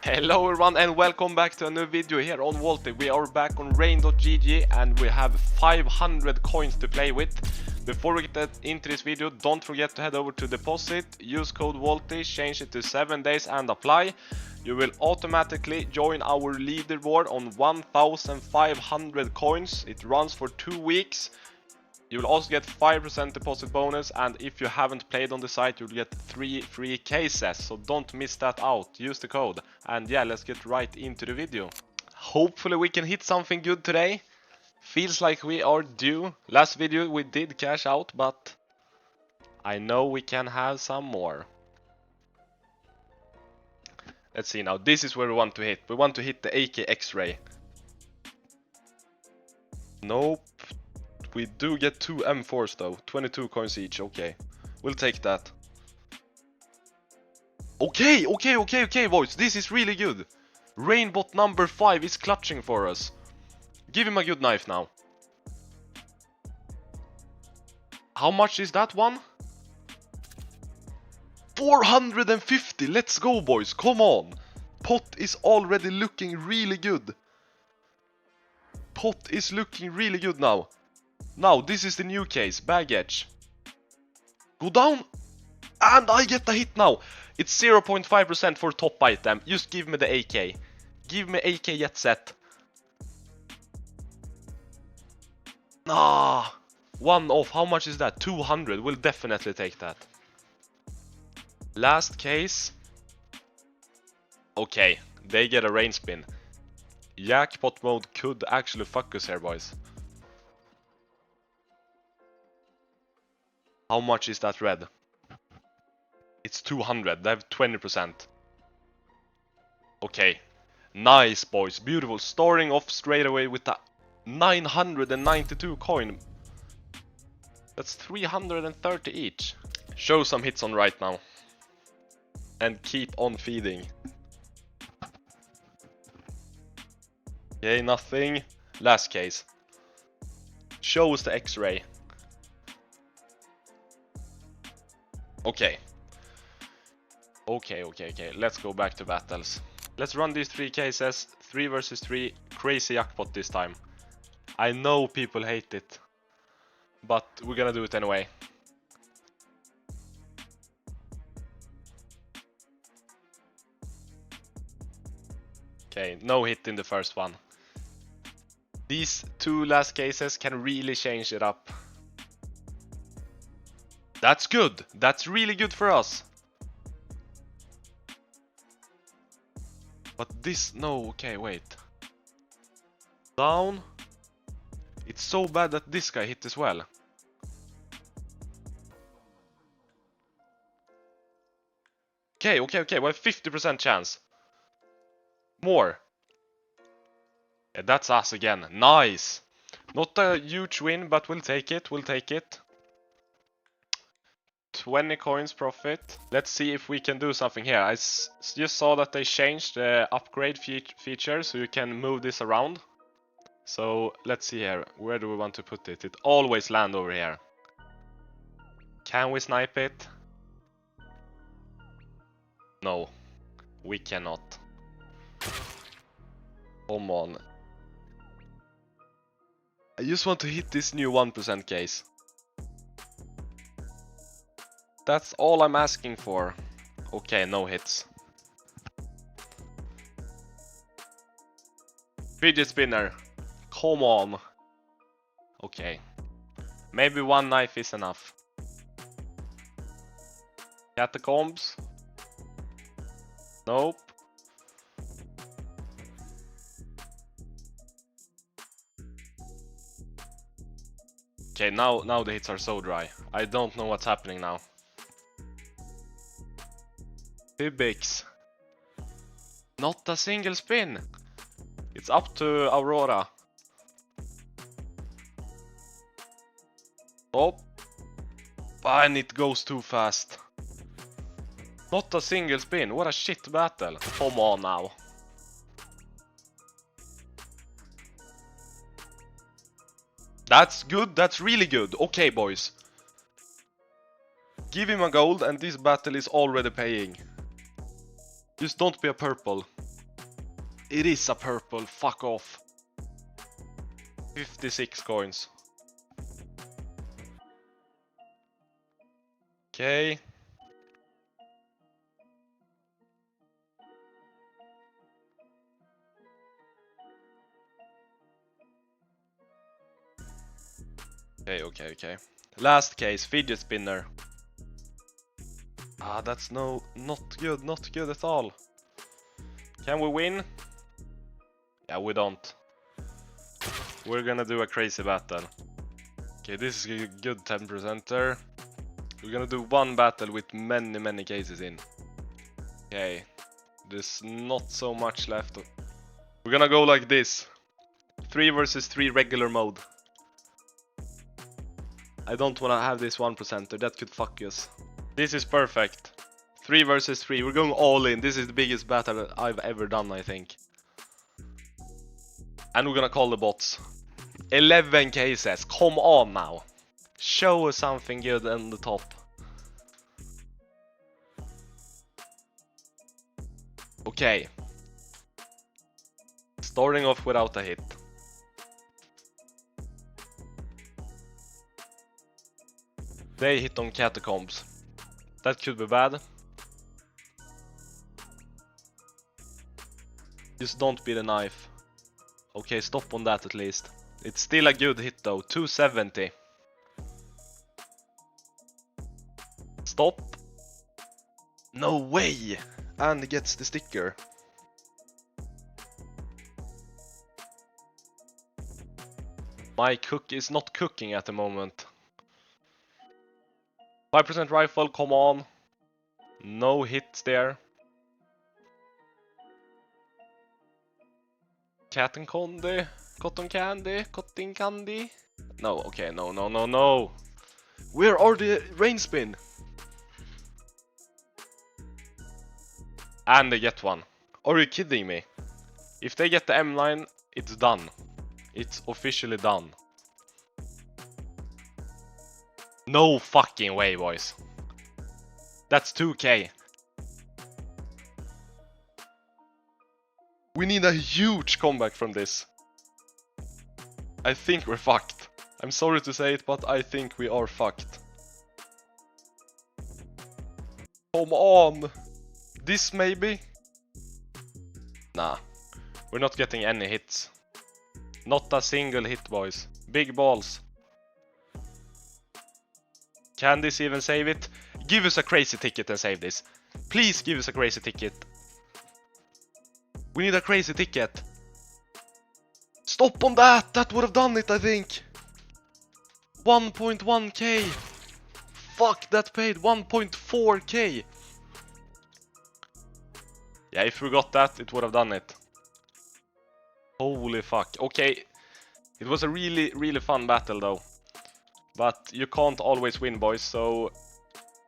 Hello everyone and welcome back to a new video here on Vaulty. We are back on rain.gg and we have 500 coins to play with. Before we get into this video, don't forget to head over to deposit, use code Vaulty, change it to 7 days and apply. You will automatically join our leaderboard on 1500 coins. It runs for 2 weeks. You will also get 5% deposit bonus, and if you haven't played on the site, you'll get 3 free cases, so don't miss that out. Use the code. And yeah, let's get right into the video. Hopefully we can hit something good today. Feels like we are due. Last video we did cash out, but I know we can have some more. Let's see now. This is where we want to hit. We want to hit the AK X-ray. Nope. We do get 2 M4s though, 22 coins each, okay. We'll take that. Okay, boys, this is really good. Rainbot number 5 is clutching for us. Give him a good knife now. How much is that one? 450, let's go boys, come on. Pot is already looking really good. Pot is looking really good now. Now, this is the new case, baggage. Go down, and I get the hit now. It's 0.5% for top item. Just give me the AK. Give me AK yet set. Ah, one off. How much is that? 200. We'll definitely take that. Last case. Okay, they get a rain spin. Jackpot mode could actually fuck us here, boys. How much is that red? It's 200, they have 20%. Okay, nice boys, beautiful. Starting off straight away with the 992 coin. That's 330 each. Show some hits on right now. And keep on feeding. Okay, nothing. Last case. Show us the X-ray. Okay. Let's go back to battles. Let's run these 3 cases. 3 versus 3. Crazy jackpot this time. I know people hate it, but we're gonna do it anyway. Okay, no hit in the first one. These 2 last cases can really change it up. That's good. That's really good for us. But this, no, okay, wait. Down. It's so bad that this guy hit as well. Okay, we have 50% chance. More. Yeah, that's us again. Nice. Not a huge win, but we'll take it. 20 coins profit. Let's see if we can do something here. I just saw that they changed the upgrade feature, so you can move this around. So let's see here. Where do we want to put it? It always lands over here. Can we snipe it? No, we cannot. Come on. I just want to hit this new 1% case. That's all I'm asking for. Okay, no hits. Fidget spinner. Come on. Okay. Maybe 1 knife is enough. Catacombs. Nope. Okay, now the hits are so dry. I don't know what's happening now. Bibix. Not a single spin. It's up to Aurora. Oh. And it goes too fast. Not a single spin. What a shit battle. Come on now. That's good. That's really good. Okay, boys. Give him a gold and this battle is already paying. Just don't be a purple. It is a purple, fuck off. 56 coins. Okay. Okay. Last case, fidget spinner. Ah, that's not good at all. Can we win? Yeah, we don't. We're gonna do a crazy battle. Okay, this is a good 10%er. We're gonna do one battle with many cases in. Okay, there's not so much left. We're gonna go like this. 3 versus 3 regular mode. I don't wanna have this 1%er, that could fuck us. This is perfect. 3 versus 3, we're going all in. This is the biggest battle I've ever done, I think. And we're gonna call the bots. 11 cases, come on now. Show us something good on the top. Okay. Starting off without a hit. They hit on catacombs. That could be bad. Just don't be the knife. Okay, stop on that at least. It's still a good hit though, 270. Stop. No way! And gets the sticker. My cook is not cooking at the moment. 5% rifle, come on. No hits there. Cotton candy, cotton candy. No, okay, no. Where are the rain spin? And they get one. Are you kidding me? If they get the M9, it's done. It's officially done. No fucking way, boys. That's 2k. We need a huge comeback from this. I think we're fucked. I'm sorry to say it, but I think we are fucked. Come on! This maybe? Nah. We're not getting any hits. Not a single hit, boys. Big balls. Can this even save it? Give us a crazy ticket and save this. Please give us a crazy ticket. We need a crazy ticket. Stop on that! That would have done it, I think. 1.1k. Fuck, that paid 1.4k. Yeah, if we got that, it would have done it. Holy fuck. Okay, it was a really fun battle though. But you can't always win, boys, so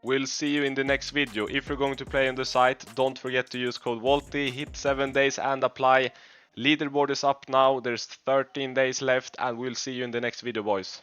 we'll see you in the next video. If you're going to play on the site, don't forget to use code Vaulty, hit 7 days and apply. Leaderboard is up now, there's 13 days left, and we'll see you in the next video, boys.